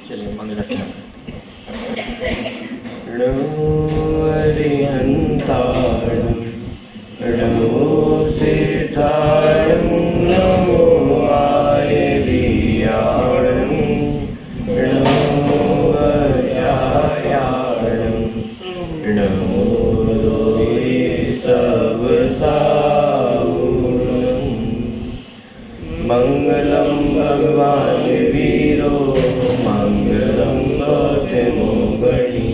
चलिए मंगल मंगलम भगवान वीरो मंगलम गौतमो गणी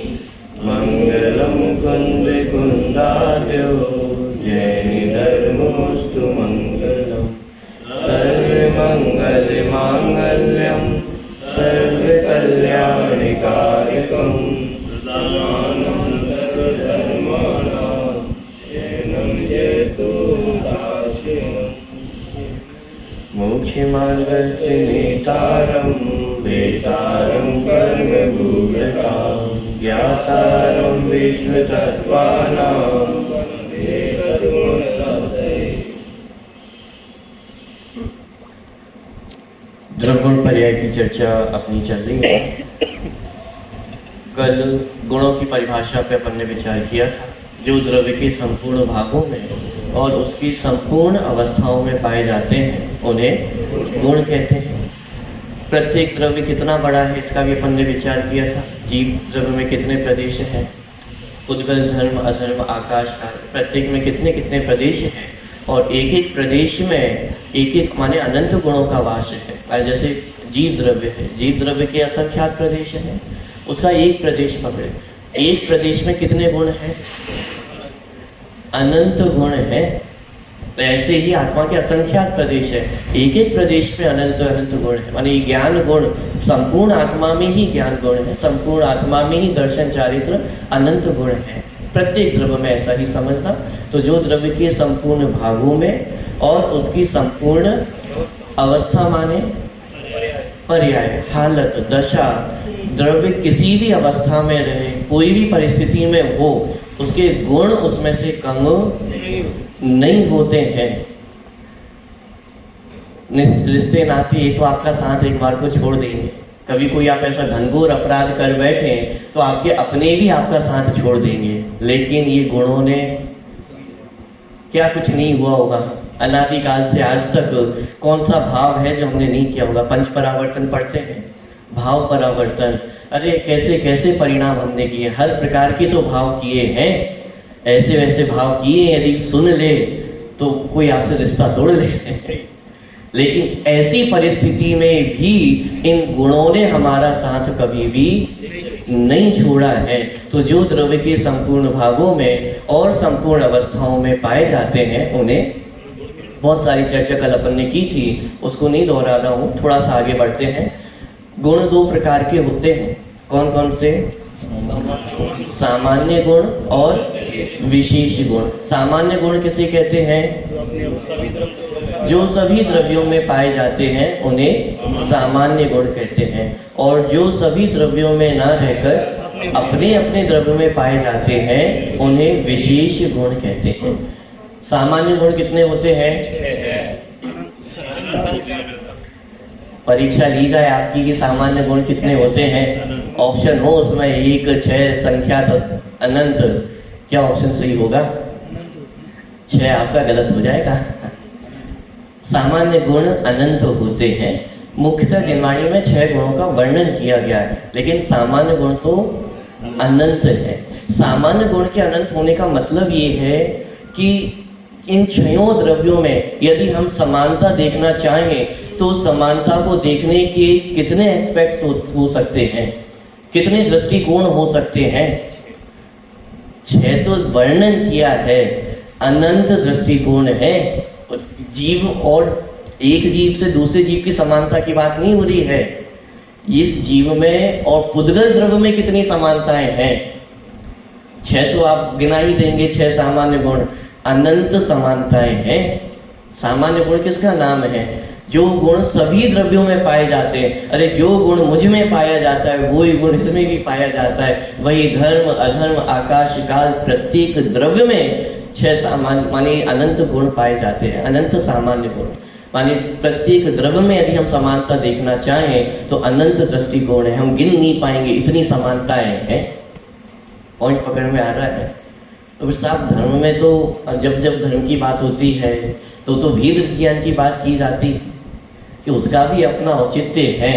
मंगलम कुंद कुंदाद्यो जैनि धर्मोस्तु मंगलम सर्वमंगल मांगल्यम सर्वकल्याणकारिकम प्रदानं सर्वधर्माणां शरणं जयतु दास्यम् मोक्षमार्गस्य नेतारं वेतारं कर्मभूषतां ज्ञातारं विश्वतत्त्वानां वन्दे सद्गुणसाधये। द्रवगुण पर्याय की चर्चा अपनी चल रही है। कल गुणों की परिभाषा पे अपन ने विचार किया था। जो द्रव्य के संपूर्ण भागों में और उसकी संपूर्ण अवस्थाओं में पाए जाते हैं उन्हें गुण कहते हैं। प्रत्येक द्रव्य कितना बड़ा है इसका भी अपन ने विचार किया था। जीव द्रव्य में कितने प्रदेश हैं, उद्गल धर्म अधर्म आकाश काल, प्रत्येक में कितने कितने प्रदेश हैं और एक एक प्रदेश में एक एक माने अनंत गुणों का वास है। जैसे जीव द्रव्य है, जीव द्रव्य के असंख्यात प्रदेश है, उसका एक प्रदेश पकड़े, एक प्रदेश में कितने गुण हैं, अनंत गुण है। तो ऐसे ही आत्मा के असंख्यात प्रदेश है, एक एक प्रदेश में अनंत अनंत गुण है। माने ज्ञान गुण संपूर्ण आत्मा में ही ज्ञान गुण है, संपूर्ण आत्मा में ही दर्शन चारित्र अनंत गुण है। प्रत्येक द्रव्य में ऐसा ही समझना। तो जो द्रव्य के संपूर्ण भागों में और उसकी संपूर्ण अवस्था माने पर्याय, हालत, दशा, द्रव्य किसी भी अवस्था में रहे, कोई भी परिस्थिति में हो, उसके गुण उसमें से कम नहीं होते हैं। रिश्ते नाते ये तो आपका साथ एक बार को छोड़ देंगे। कभी कोई आप ऐसा घनघोर अपराध कर बैठे तो आपके अपने भी आपका साथ छोड़ देंगे, लेकिन ये गुणों ने क्या कुछ नहीं हुआ होगा। अनादिकाल से आज तक कौन सा भाव है जो हमने नहीं किया होगा। पंच परावर्तन पढ़ते हैं, भाव परावर्तन, अरे कैसे कैसे परिणाम हमने किए, हर प्रकार के तो भाव किए हैं, ऐसे वैसे भाव किए। यदि सुन ले तो कोई आपसे रिश्ता तोड़ ले लेकिन ऐसी परिस्थिति में भी इन गुणों ने हमारा साथ कभी भी नहीं छोड़ा है। तो जो द्रव्य के संपूर्ण भागों में और संपूर्ण अवस्थाओं में पाए जाते हैं उन्हें बहुत सारी चर्चा कल अपन ने की थी, उसको नहीं दोहरा रहा हूँ। थोड़ा सा आगे बढ़ते हैं। गुण दो प्रकार के होते हैं, कौन कौन से? सामान्य गुण और विशेष गुण। सामान्य गुण किसे कहते हैं? जो सभी द्रव्यों में पाए जाते हैं उन्हें सामान्य गुण कहते हैं, और जो सभी द्रव्यों में ना रहकर अपने अपने द्रव्य में पाए जाते हैं उन्हें विशेष गुण कहते हैं। सामान्य गुण कितने होते हैं? परीक्षा ली जाए आपकी कि सामान्य गुण कितने होते हैं, ऑप्शन हो उसमें 1, 6, संख्यात अनंत, क्या ऑप्शन सही होगा? 6 आपका गलत हो जाएगा। सामान्य गुण अनंत होते हैं। मुख्यतः जिनवाणी में 6 गुणों का वर्णन किया गया है, लेकिन सामान्य गुण तो अनंत है। सामान्य गुण के अनंत होने का मतलब ये है कि इन 6 द्रव्यों में यदि हम समानता देखना चाहें तो समानता को देखने के कितने एस्पेक्ट्स हो सकते हैं, कितने दृष्टिकोण हो सकते हैं? 6 तो वर्णन किया है, अनंत दृष्टिकोण है। जीव और एक जीव से दूसरे जीव की समानता की बात नहीं हो रही है। इस जीव में और पुद्गल द्रव्य में कितनी समानताएं हैं? 6 तो आप गिना ही देंगे, 6 सामान्य गुण, अनंत समानताएं हैं। सामान्य गुण किसका नाम है? जो गुण सभी द्रव्यों में पाए जाते हैं। अरे जो गुण मुझ में पाया जाता है वही गुण इसमें भी पाया जाता है। वही धर्म अधर्म आकाश काल प्रत्येक द्रव्य में 6 सामान्य माने अनंत गुण पाए जाते हैं, अनंत सामान्य गुण। माने प्रत्येक द्रव्य में यदि हम समानता देखना चाहें तो अनंत दृष्टिकोण है, हम गिन नहीं पाएंगे, इतनी समानताएं हैं। पॉइंट पकड़ में आ रहा है? तो फिर साहब धर्म में तो जब जब धर्म की बात होती है तो भेद विज्ञान की बात की जाती है कि उसका भी अपना औचित्य है,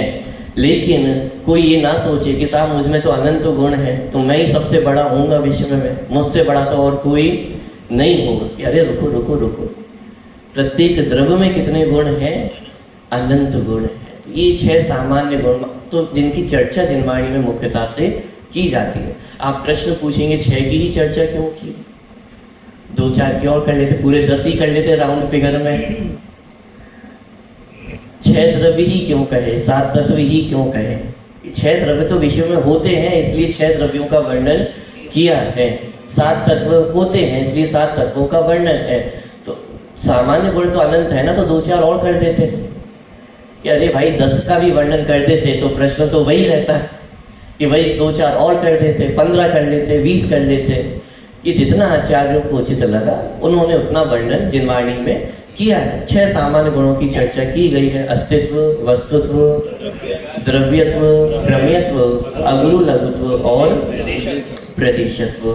लेकिन कोई ये ना सोचे कि साहब मुझ में तो अनंत गुण है तो मैं ही सबसे बड़ा होऊंगा विश्व में, मुझसे बड़ा तो और कोई नहीं होगा। कि अरे रुको रुको रुको, प्रत्येक द्रव्य में कितने गुण हैं? अनंत गुण है। तो ये 6 सामान्य गुण तो जिनकी चर्चा दिनवाणी में मुख्यता से की जाती है। आप प्रश्न पूछेंगे 6 की ही चर्चा क्यों की, 2-4 की और कर लेते, पूरे 10 ही कर लेते राउंड फिगर में। 6 द्रव्य ही क्यों कहे, 7 तत्व ही क्यों कहे? 6 द्रव्य तो विश्व में होते हैं इसलिए 6 द्रव्यों का वर्णन किया है। 7 तत्व होते हैं इसलिए 7 तत्वों का वर्णन है। तो सामान्य गुण तो अनंत है ना, तो 2-4 और कर देते कि अरे भाई 10 का भी वर्णन कर देते तो प्रश्न तो वही रहता कि भाई 2-4 और कर देते, 15 कर लेते, 20 कर लेते। ये जितना आचार्यों को उचित लगा उन्होंने उतना वर्णन जिनवाणी में किया है। 6 सामान्य गुणों की चर्चा की गई है। अस्तित्व, वस्तुत्व, द्रव्यत्व, क्रम्यत्व, अगुरु लघुत्व और प्रदेशत्व।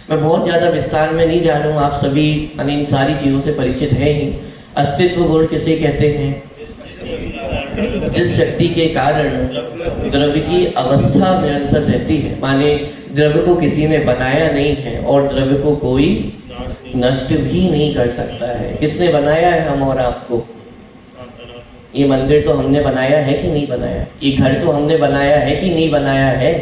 मैं बहुत ज्यादा विस्तार में नहीं जा रहा हूँ, आप सभी इन सारी चीजों से परिचित हैं ही। अस्तित्व गुण किसे कहते हैं? जिस शक्ति के कारण द्रव्य की अवस्था निरंतर रहती है, माने द्रव्य को किसी ने बनाया नहीं है और द्रव्य को कोई नष्ट भी नहीं कर सकता है। किसने बनाया है? हम और आपको। ये मंदिर तो हमने बनाया है कि नहीं बनाया? ये घर तो हमने बनाया है कि नहीं बनाया है?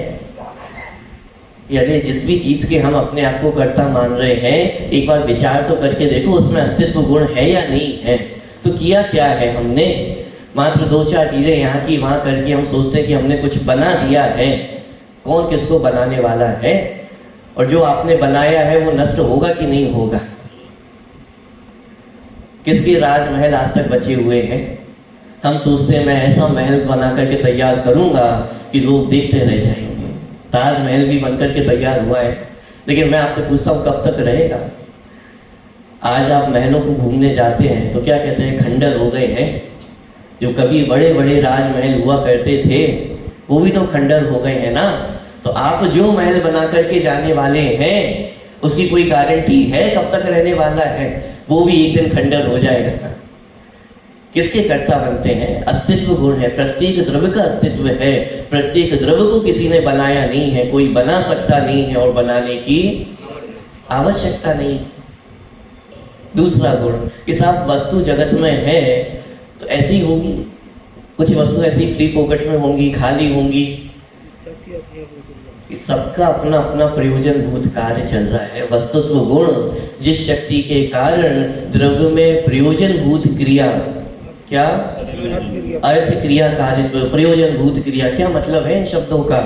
यानी जिस भी चीज के हम अपने आप को कर्ता मान रहे हैं, एक बार विचार तो करके देखो उसमें अस्तित्व गुण है या नहीं है। तो किया क्या है हमने? मात्र 2-4 चीजें यहाँ की वहां करके हम सोचते हैं कि हमने कुछ बना दिया है। कौन किसको बनाने वाला है? और जो आपने बनाया है वो नष्ट होगा कि नहीं होगा? किसके राजमहल आज तक बचे हुए हैं? हम सोचते हैं मैं ऐसा महल बना करके तैयार करूंगा कि लोग देखते रह जाएंगे। ताजमहल भी बनकर के तैयार हुआ है, लेकिन मैं आपसे पूछता हूँ कब तक रहेगा? आज आप महलों को घूमने जाते हैं तो क्या कहते हैं? खंडर हो गए हैं। जो कभी बड़े बड़े राजमहल हुआ करते थे वो भी तो खंडर हो गए हैं ना। तो आप जो महल बना करके जाने वाले हैं उसकी कोई गारंटी है कब तक रहने वाला है? वो भी एक दिन खंडर हो जाएगा। किसके कर्ता बनते हैं? अस्तित्व गुण है। प्रत्येक द्रव्य का अस्तित्व है। प्रत्येक द्रव्य को किसी ने बनाया नहीं है, कोई बना सकता नहीं है और बनाने की आवश्यकता नहीं। दूसरा गुण कि साहब वस्तु जगत में है तो ऐसी होगी, कुछ वस्तु ऐसी फ्री फोकट में होंगी, खाली होंगी, सबका अपना अपना प्रयोजन भूत कार्य चल रहा है। वस्तुत्व गुण जिस शक्ति के कारण द्रव्य में प्रयोजन भूत क्रिया, क्या अर्थ क्रिया कार्य, प्रयोजन भूत क्रिया, क्या मतलब है इन शब्दों का?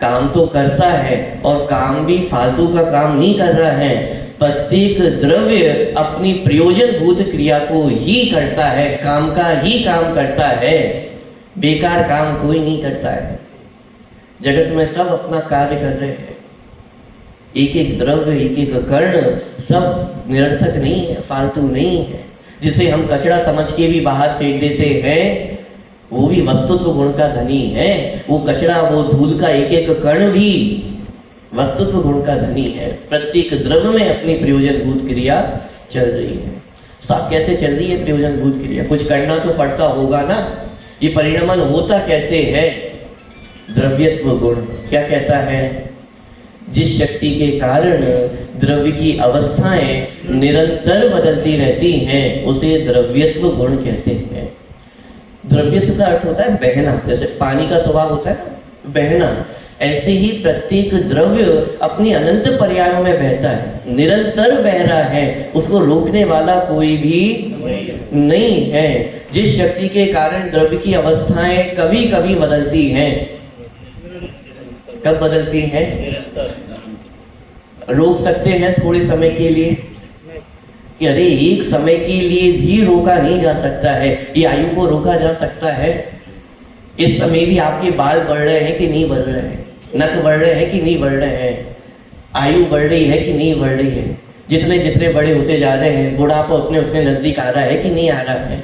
काम तो करता है और काम भी फालतू का काम नहीं कर रहा है। प्रत्येक द्रव्य अपनी प्रयोजन भूत क्रिया को ही करता है, काम का ही काम करता है, बेकार काम कोई नहीं करता है। जगत में सब अपना कार्य कर रहे हैं। एक एक द्रव्य, एक एक कर्ण सब निरर्थक नहीं है, फालतू नहीं है। जिसे हम कचरा समझ के भी बाहर फेंक देते हैं वो भी वस्तुत्व गुण का धनी है। वो कचरा, वो धूल का एक एक कण भी वस्तुत्व गुण का धनी है। प्रत्येक द्रव्य में अपनी प्रयोजन भूत क्रिया चल रही है। साहब कैसे चल रही है प्रयोजन भूत क्रिया? कुछ करना तो पड़ता होगा ना। ये परिणमन होता कैसे है? द्रव्यत्व गुण क्या कहता है? जिस शक्ति के कारण द्रव्य की अवस्थाएं निरंतर बदलती रहती हैं उसे द्रव्यत्व गुण कहते हैं। द्रव्यत्व का अर्थ होता है बहना। जैसे पानी का स्वभाव होता है बहना, ऐसे ही प्रत्येक द्रव्य अपनी अनंत पर्यायों में बहता है, निरंतर बह रहा है, उसको रोकने वाला कोई भी नहीं है। जिस शक्ति के कारण द्रव्य की अवस्थाएं कभी कभी बदलती हैं, कब बदलती हैं? रोक सकते हैं थोड़े समय के लिए कि अरे एक समय के लिए भी रोका नहीं जा सकता है। ये आयु को रोका जा सकता है? इस समय भी आपके बाल बढ़ रहे हैं कि नहीं बढ़ रहे हैं? नख बढ़ रहे हैं कि नहीं बढ़ रहे हैं? आयु बढ़ रही है कि नहीं बढ़ रही है? जितने जितने बड़े होते जा रहे हैं, बुढ़ापा उतने उतने नजदीक आ रहा है कि नहीं आ रहा है?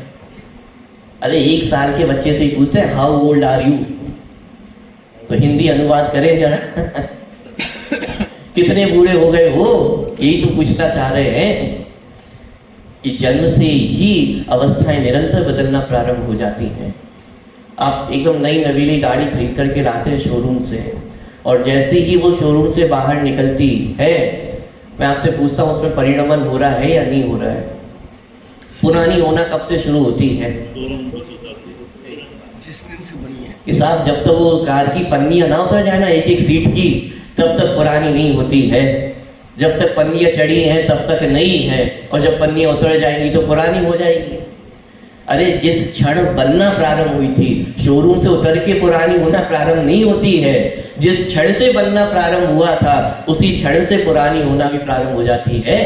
अरे 1 साल के बच्चे से ही पूछते हैं हाउ ओल्ड आर यू, तो हिंदी अनुवाद करें जरा कितने बूढ़े हो गए हो, यही तो पूछना चाह रहे हैं। कि जन्म से ही अवस्थाएं निरंतर बदलना प्रारंभ हो जाती हैं। आप एकदम नई नवीली गाड़ी खरीद करके लाते हैं शोरूम से, और जैसे ही वो शोरूम से बाहर निकलती है, मैं आपसे पूछता हूँ उसमें परिणमन हो रहा है या नहीं हो रहा है? पुरानी होना कब से शुरू होती है? जिस दिन से बनी है। कि साहब जब तक वो कार की पन्नियां ना उतर जाए ना एक एक सीट की, तब तक पुरानी नहीं होती है। जब तक पन्नियां चढ़ी हैं तब तक नई है, और जब पन्नियां उतर जाएंगी तो पुरानी हो जाएगी। अरे जिस क्षण बनना प्रारंभ हुई थी, शोरूम से उतर के पुरानी होना प्रारंभ नहीं होती है। जिस क्षण से बनना प्रारंभ हुआ था, उसी क्षण से पुरानी होना भी प्रारंभ हो जाती है।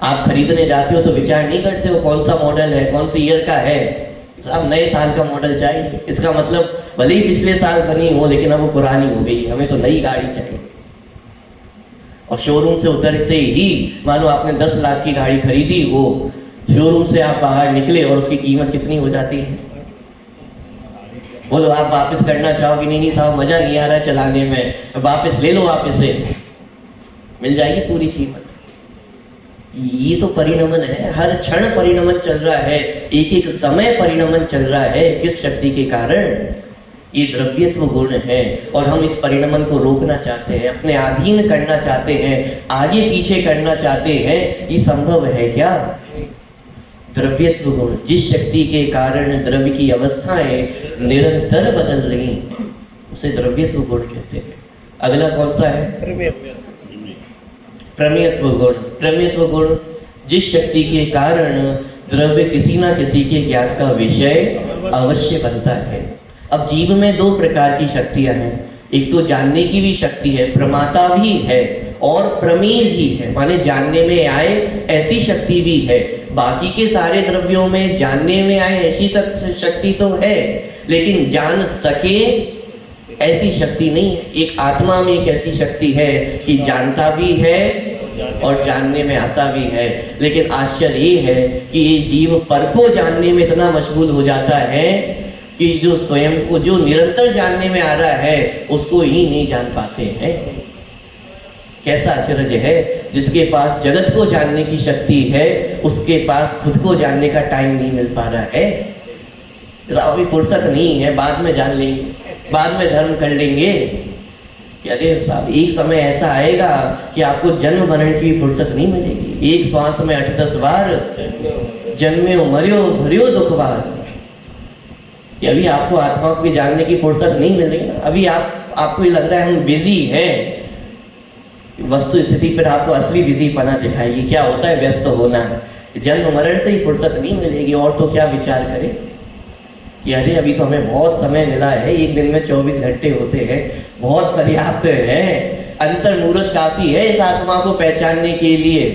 आप खरीदने जाते हो तो विचार नहीं करते हो कौन सा मॉडल है, कौन सी ईयर का है। साहब नए साल का मॉडल चाहिए, इसका मतलब भले ही पिछले साल बनी हो लेकिन अब वो पुरानी हो गई, हमें तो नई गाड़ी चाहिए। और शोरूम से उतरते ही मानो आपने 10 लाख की गाड़ी खरीदी हो, शोरूम से आप बाहर निकले और उसकी कीमत कितनी हो जाती है? बोलो आप वापस करना चाहोगे? नहीं साहब मजा नहीं आ रहा है चलाने में, वापस ले लो, आप इसे मिल जाएगी पूरी कीमत। ये तो परिणमन है, हर क्षण परिणमन चल रहा है, एक एक समय परिणमन चल रहा है। किस शक्ति के कारण? ये द्रव्यत्व गुण है, और हम इस परिणमन को रोकना चाहते हैं, अपने अधीन करना चाहते हैं, आगे पीछे करना चाहते हैं। ये संभव है क्या? द्रव्यत्व गुण, जिस शक्ति के कारण द्रव्य की अवस्थाएं निरंतर बदल रही हैं, उसे द्रव्यत्व गुण कहते हैं। अगला कौन सा है? प्रमेयत्व गुण। प्रमेयत्व गुण, जिस शक्ति के कारण द्रव्य किसी ना किसी के ज्ञान का विषय अवश्य बनता है। अब जीव में 2 प्रकार की शक्तियां हैं, एक तो जानने की भी शक्ति है, प्रमाता भी है, और प्रमेय भी है, माने जानने में आए ऐसी शक्ति भी है। बाकी के सारे द्रव्यों में जानने में आए ऐसी शक्ति तो है, लेकिन जान सके ऐसी शक्ति नहीं है। एक आत्मा में एक ऐसी शक्ति है कि जानता भी है और जानने में आता भी है। लेकिन आश्चर्य ये है कि ये जीव पर को जानने में इतना मशगूल हो जाता है कि जो स्वयं को, जो निरंतर जानने में आ रहा है, उसको ही नहीं जान पाते हैं। कैसा आश्चर्य है, जिसके पास जगत को जानने की शक्ति है, उसके पास खुद को जानने का टाइम नहीं मिल पा रहा है। अभी फुर्सत नहीं है, बाद में जान लेंगे, बाद में धर्म कर लेंगे। अरे साहब एक समय ऐसा आएगा कि आपको जन्म मरण की फुर्सत नहीं मिलेगी। एक श्वास में 8-10 बार जन्म्यो मर्यो भर्यो दुख बार। अभी आपको आत्मा को जानने की फुर्सत नहीं मिलेगी। अभी आपको लग रहा है हम बिजी हैं, वस्तु स्थिति पर आपको असली बिजी पना दिखाएगी। क्या होता है व्यस्त होना, जन्म मरण से ही फुर्सत नहीं मिलेगी। और तो क्या विचार करें कि अरे अभी तो हमें बहुत समय मिला है, एक दिन में 24 घंटे होते हैं, बहुत पर्याप्त है, अंतर मुहूर्त काफी है इस आत्मा को पहचानने के लिए।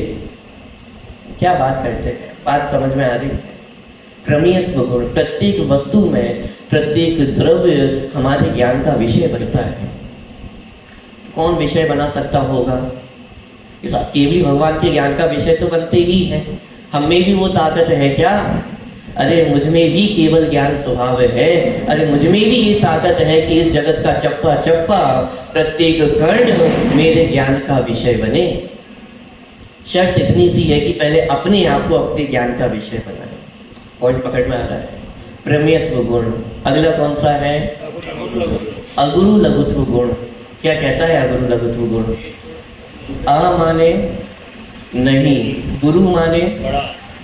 क्या बात करते हैं, बात समझ में आ रही है? प्रमेयत्व गुण, प्रत्येक वस्तु में प्रत्येक द्रव्य हमारे ज्ञान का विषय बनता है। कौन विषय बना सकता होगा? केवल भगवान के ज्ञान का विषय तो बनते ही है। हम में भी वो ताकत है क्या? अरे मुझ में भी केवल ज्ञान स्वभाव है। अरे मुझ में भी ये ताकत है कि इस जगत का चप्पा चप्पा, प्रत्येक कण मेरे ज्ञान का विषय बने। शर्त इतनी सी है कि पहले अपने आप को अपने ज्ञान का विषय बनाए। पॉइंट पकड़ में आ रहा है? प्रमेयत्व गुण। अगला कौन सा है? अगुरु लघुत्व गुण। क्या कहता है अगुरु लघुत्व गुण? अ माने नहीं, गुरु माने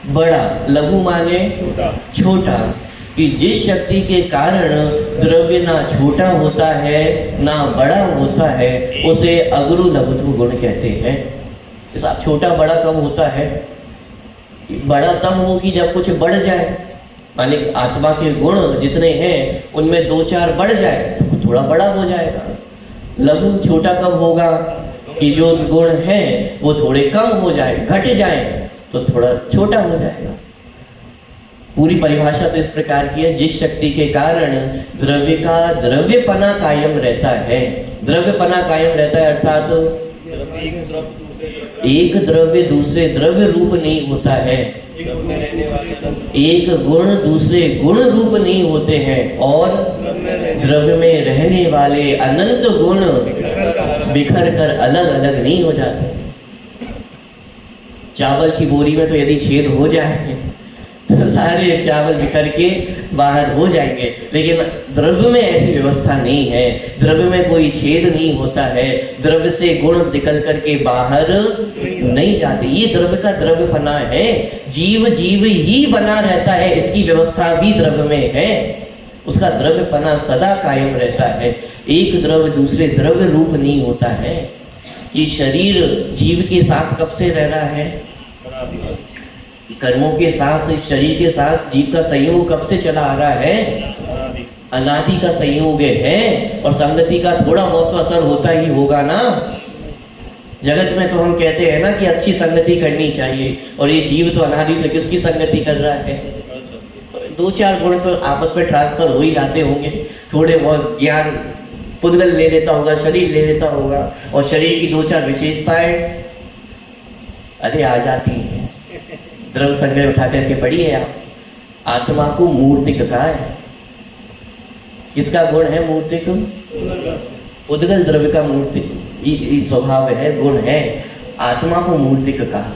बड़ा, लघु माने छोटा। कि जिस शक्ति के कारण द्रव्य ना छोटा होता है ना बड़ा होता है, उसे अगुरु लघुत्व गुण कहते हैं। साहब छोटा बड़ा कब होता है? बड़ा तब हो कि जब कुछ बढ़ जाए, माने आत्मा के गुण जितने हैं उनमें 2-4 बढ़ जाए तो थोड़ा बड़ा हो जाएगा। लघु छोटा कब होगा? कि जो गुण है वो थोड़े कम हो जाए, घट जाए तो थोड़ा छोटा हो जाएगा। पूरी परिभाषा तो इस प्रकार की है, जिस शक्ति के कारण द्रव्य का द्रव्यपना कायम रहता है। द्रव्यपना कायम रहता है अर्थात एक द्रव्य दूसरे द्रव्य रूप नहीं होता है, एक गुण दूसरे गुण रूप नहीं होते हैं, और द्रव्य में रहने वाले अनंत गुण बिखर कर अलग अलग नहीं हो जाते। चावल की बोरी में तो यदि छेद हो जाए तो सारे चावल बिखर के बाहर हो जाएंगे, लेकिन द्रव्य में ऐसी व्यवस्था नहीं है। द्रव्य में कोई छेद नहीं होता है, द्रव्य से गुण निकल करके बाहर नहीं जाते। ये द्रव्य का द्रव्यपना है। जीव जीव ही बना रहता है, इसकी व्यवस्था भी द्रव्य में है। उसका द्रव्यपना सदा कायम रहता है। एक द्रव्य दूसरे द्रव्य रूप नहीं होता है। ये शरीर जीव के साथ कब से रह रहा है? कर्मों के साथ, शरीर के साथ जीव का संयोग कब से चला आ रहा है? अनादि का संयोग है। और संगति का थोड़ा बहुत तो असर होता ही होगा ना। जगत में तो हम कहते हैं ना कि अच्छी संगति करनी चाहिए, और ये जीव तो अनादि से किसकी संगति कर रहा है? तो दो चार गुण तो आपस में ट्रांसफर हो ही जाते होंगे। थोड़े बहुत ज्ञान पुद्गल ले लेता होगा, शरीर ले लेता होगा, और शरीर की दो चार विशेषताएं अरे आ जाती हैं। द्रव्य संग्रह उठा करके पढ़िए आप। आत्मा को मूर्तिक कहा है। किसका गुण है मूर्तिक? उद्गल द्रव्य का मूर्तिक स्वभाव है, गुण है। आत्मा को मूर्तिक कहा।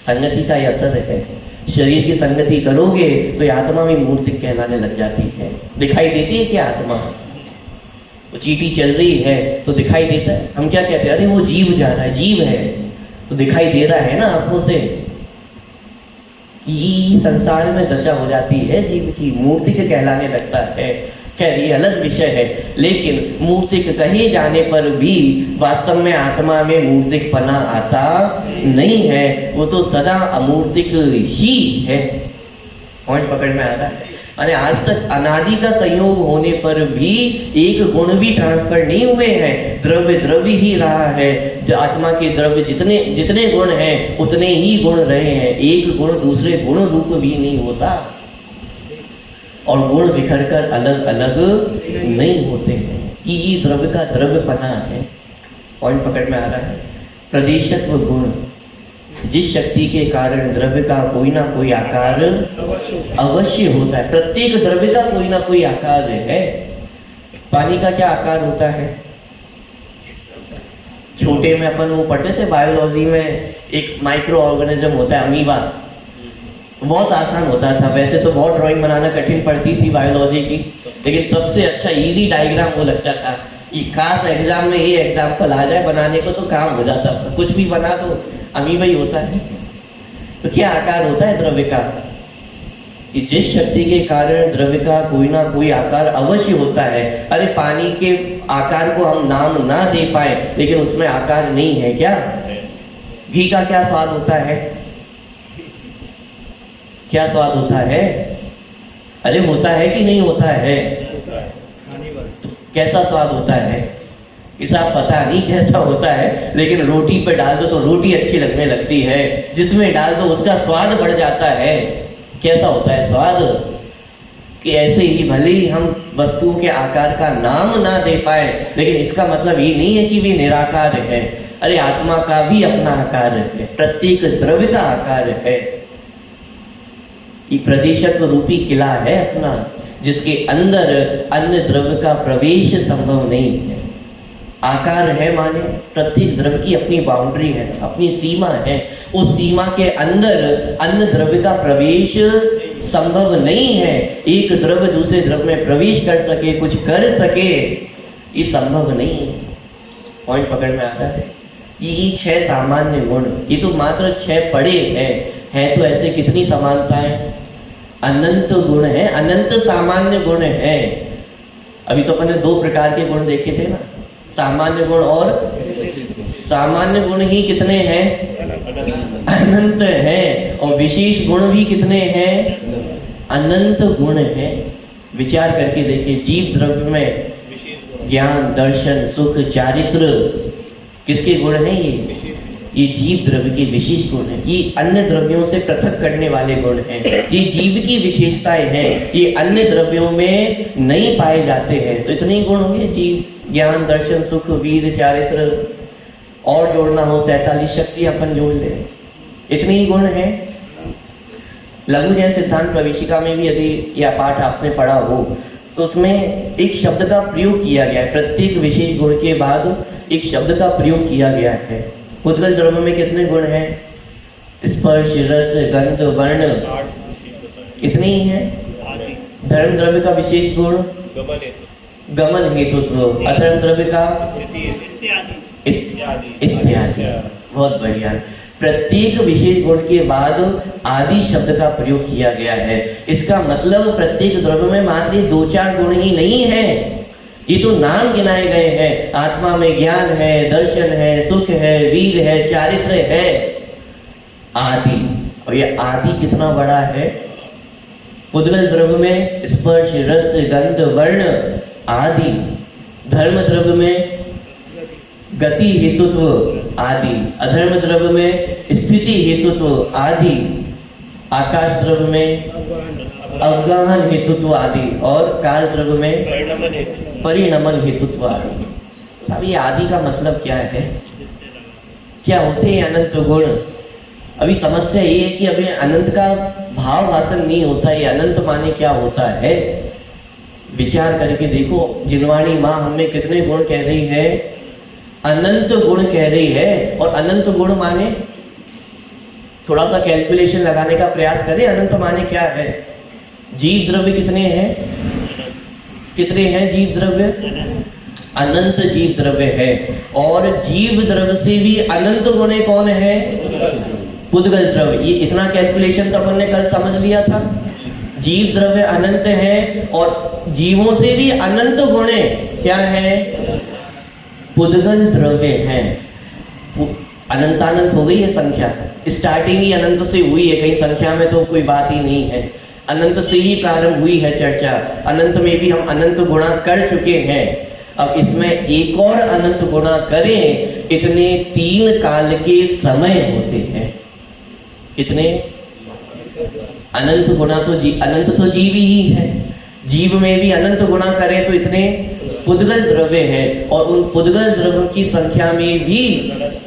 संगति का यह असर है। शरीर की संगति करोगे तो यह आत्मा भी मूर्तिक कहलाने लग जाती है। दिखाई देती है क्या आत्मा? वो चींटी चल रही है तो दिखाई देता है। हम क्या कहते हैं? अरे वो जीव जा रहा है, जीव है तो दिखाई दे रहा है ना आंखों से। ये संसार में दशा हो जाती है जीव की, मूर्तिक कहलाने लगता है। खैर ये अलग विषय है, लेकिन मूर्तिक कहे जाने पर भी वास्तव में आत्मा में मूर्तिक पना आता नहीं है। वो तो सदा अमूर्तिक ही है। पॉइंट पकड़ में आता है। अरे आज तक अनादि का संयोग होने पर भी एक गुण भी ट्रांसफर नहीं हुए हैं। द्रव्य द्रव्य ही रहा है। जो आत्मा के द्रव्य जितने जितने गुण हैं उतने ही गुण रहे हैं। एक गुण दूसरे गुण रूप भी नहीं होता, और गुण बिखर कर अलग अलग नहीं होते हैं। ये द्रव्य का द्रव्यपना है। पॉइंट पकड़ में आ रहा है। प्रदेशत्व गुण, जिस शक्ति के कारण द्रव्य का कोई ना कोई आकार अवश्य होता है। प्रत्येक द्रव्य का कोई ना कोई आकार है। पानी का क्या आकार होता है? छोटे में अपन वो पढ़ते थे बायोलॉजी में, एक माइक्रो ऑर्गेनिज्म होता है, अमीबा। बहुत आसान होता था। वैसे तो बहुत ड्राइंग बनाना कठिन पड़ती थी बायोलॉजी की, लेकिन सबसे अच्छा इजी डायग्राम वो लगता था। कि खास एग्जाम में ये एग्जाम्पल आ जाए बनाने को तो काम हो जाता था। कुछ भी बना तो अमीबा ही होता है। तो क्या आकार होता है द्रव्य का? कि जिस शक्ति के कारण द्रव्य का कोई ना कोई आकार अवश्य होता है। अरे पानी के आकार को हम नाम ना दे पाए, लेकिन उसमें आकार नहीं है क्या? घी का क्या स्वाद होता है? क्या स्वाद होता है? अरे होता है कि नहीं होता है? तो कैसा स्वाद होता है? इसा पता नहीं कैसा होता है, लेकिन रोटी पे डाल दो तो रोटी अच्छी लगने लगती है। जिसमें डाल दो उसका स्वाद बढ़ जाता है। कैसा होता है स्वाद? कि ऐसे ही भले ही हम वस्तुओं के आकार का नाम ना दे पाए, लेकिन इसका मतलब ये नहीं है कि वे निराकार है। अरे आत्मा का भी अपना आकार है, प्रत्येक द्रव्य का आकार है। ये प्रदेशत्व रूपी किला है अपना, जिसके अंदर अन्य द्रव्य का प्रवेश संभव नहीं है। आकार है माने प्रत्येक द्रव्य की अपनी बाउंड्री है, अपनी सीमा है। उस सीमा के अंदर अन्य द्रव्य का प्रवेश संभव नहीं है। एक द्रव्य दूसरे द्रव्य में प्रवेश कर सके, कुछ कर सके, ये संभव नहीं है। पॉइंट पकड़ में आता है। ये 6 सामान्य गुण, ये तो मात्र 6 पढ़े हैं तो ऐसे कितनी समानताएं? अनंत गुण है, अनंत सामान्य गुण है। अभी तो अपन ने 2 प्रकार के गुण देखे थे ना, सामान्य गुण और सामान्य गुण ही कितने हैं? अनंत है। और विशेष गुण भी कितने हैं? अनंत गुण है। विचार करके देखिए, जीव द्रव्य में ज्ञान, दर्शन, सुख, चारित्र किसके गुण हैं? ये जीव द्रव्य के विशेष गुण हैं। ये अन्य द्रव्यों से पृथक करने वाले गुण हैं। ये जीव की विशेषताएं हैं, ये अन्य द्रव्यों में नहीं पाए जाते हैं। तो इतने ही गुण होंगे जीव, ज्ञान, दर्शन, सुख, वीर, चारित्र। और जोड़ना हो 47 शक्ति अपन जोड़ ले, इतने ही गुण हैं। लघु जैन सिद्धांत प्रवेशिका में भी यदि यह पाठ आपने पढ़ा हो तो उसमें एक शब्द का प्रयोग किया गया है, प्रत्येक विशेष गुण के बाद एक शब्द का प्रयोग किया गया है। पुद्गल द्रव्य में कितने गुण हैं? स्पर्श, रस, गंध, वर्ण, कितने ही हैं? धर्म द्रव्य का विशेष गुण गमन हेतुत्व, अधर्म द्रव्य का इत्यादि। बहुत बढ़िया। प्रत्येक विशेष गुण के बाद आदि शब्द का प्रयोग किया गया है। इसका मतलब प्रत्येक द्रव्य में मात्र 2-4 गुण ही नहीं है, ये तो नाम गिनाए गए हैं। आत्मा में ज्ञान है, दर्शन है, सुख है, वीर है, चारित्र है, आदि। और ये आदि कितना बड़ा है। पुद्गल द्रव्य में स्पर्श, रस, गंध, वर्ण आदि, धर्म द्रव्य में गति हेतुत्व आदि, अधर्म द्रव्य में स्थिति हेतुत्व आदि, आकाश द्रव्य में अवगाहन हेतुत्व आदि, और काल द्रव्य में परिणमन हेतुत्व आदि। साहब ये आदि का मतलब क्या है? क्या होते हैं अनंत गुण? अभी समस्या ये है कि अभी अनंत का भाव भाषण नहीं होता। ये अनंत माने क्या होता है? विचार करके देखो, जिनवाणी माँ हमें कितने गुण कह रही है? अनंत गुण कह रही है। और अनंत गुण माने, थोड़ा सा कैलकुलेशन लगाने का प्रयास करें, अनंत माने क्या है? जीव द्रव्य कितने हैं? कितने हैं जीव द्रव्य? अनंत जीव द्रव्य है। और जीव द्रव्य से भी अनंत गुणे कौन है? पुद्गल द्रव्य। ये इतना कैलकुलेशन तो अपन ने कल समझ लिया था। जीव द्रव्य अनंत है और जीवों से भी अनंत गुणे क्या है? पुद्गल द्रव्य है। अनंतानंत हो गई है संख्या, स्टार्टिंग ही अनंत से हुई है, कहीं संख्या में तो कोई बात ही नहीं है। अनंत से ही प्रारंभ हुई है चर्चा। अनंत में भी हम अनंत गुणा कर चुके हैं। अब इसमें एक और अनंत गुणा करें, इतने 3 काल के समय होते हैं। कितने? अनंत गुणा तो अनंत तो जीव ही है। जीव में भी अनंत गुणा करें तो इतने पुद्गल द्रव्य है। और उन पुद्गल द्रव्य की संख्या में भी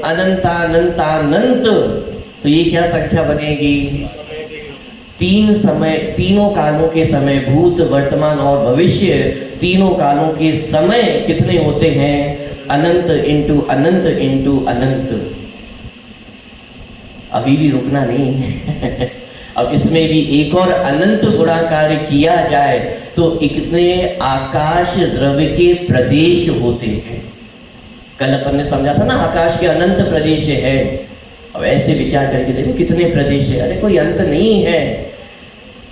अनंतानंतानंत, तो ये क्या संख्या बनेगी? 3 समय, तीनों कालों के समय, भूत, वर्तमान और भविष्य, तीनों कालों के समय कितने होते हैं? अनंत इंटू अनंत इंटू अनंत। अभी भी रुकना नहीं है। अब इसमें भी एक और अनंत गुणाकार किया जाए तो कितने आकाश द्रव्य के प्रदेश होते हैं। कल अपन ने समझा था ना, आकाश के अनंत प्रदेश है। अब ऐसे विचार करके देखो कितने प्रदेश है। अरे कोई अंत नहीं है।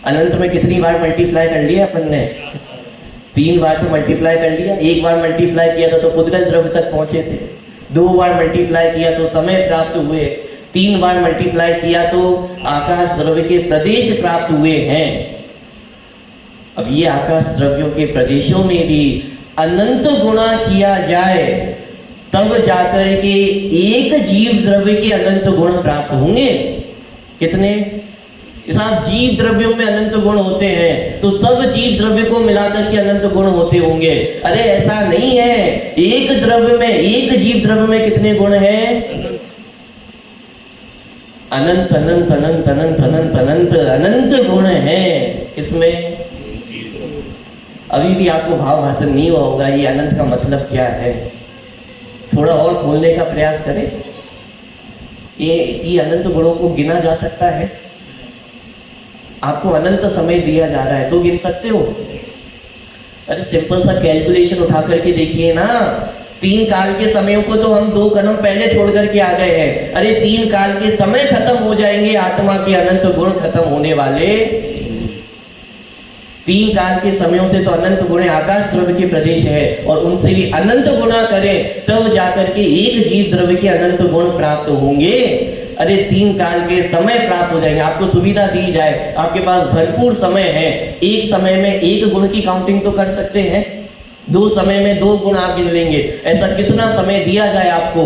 अनंत में कितनी बार मल्टीप्लाई कर लिया अपन ने? 3 बार तो मल्टीप्लाई कर लिया। 1 बार मल्टीप्लाई किया था तो पुद्गल द्रव्य तक पहुंचे थे। 2 बार मल्टीप्लाई किया तो समय प्राप्त हुए। 3 बार मल्टीप्लाई किया तो आकाश द्रव्य के प्रदेश प्राप्त हुए हैं। अब ये आकाश द्रव्यों के प्रदेशों में भी अनंत गुणा किया जाए तब जाकर के एक जीव द्रव्य के अनंत गुण प्राप्त होंगे। कितने? साहब जीव द्रव्यों में अनंत गुण होते हैं तो सब जीव द्रव्य को मिलाकर के अनंत गुण होते होंगे। अरे ऐसा नहीं है। एक द्रव्य में, एक जीव द्रव्य में कितने गुण हैं? अनंत अनंत अनंत अनंत अनंत अनंत अनंत गुण है। इसमें अभी भी आपको भाव भाषण नहीं हुआ होगा ये अनंत का मतलब क्या है। थोड़ा और खोलने का प्रयास करें। ये अनंत गुणों को गिना जा सकता है। आपको अनंत समय दिया जा रहा है तो गिन सकते हो। अरे सिंपल सा कैलकुलेशन उठा करके देखिए ना। 3 काल के समयों को तो हम 2 कदम पहले छोड़ करके आ गए हैं। अरे 3 काल के समय खत्म हो जाएंगे, आत्मा के अनंत गुण खत्म होने वाले। 3 काल के समयों से तो अनंत गुण आकाश द्रव्य के प्रदेश है और उनसे भी अनंत गुणा करें तब जाकर के एक जीव द्रव्य के अनंत गुण प्राप्त होंगे। अरे 3 काल के समय प्राप्त हो जाएंगे। आपको सुविधा दी जाए, आपके पास भरपूर समय है, एक समय में 1 गुण की काउंटिंग तो कर सकते हैं। 2 समय में 2 गुण आप गिन लेंगे। ऐसा कितना समय दिया जाए आपको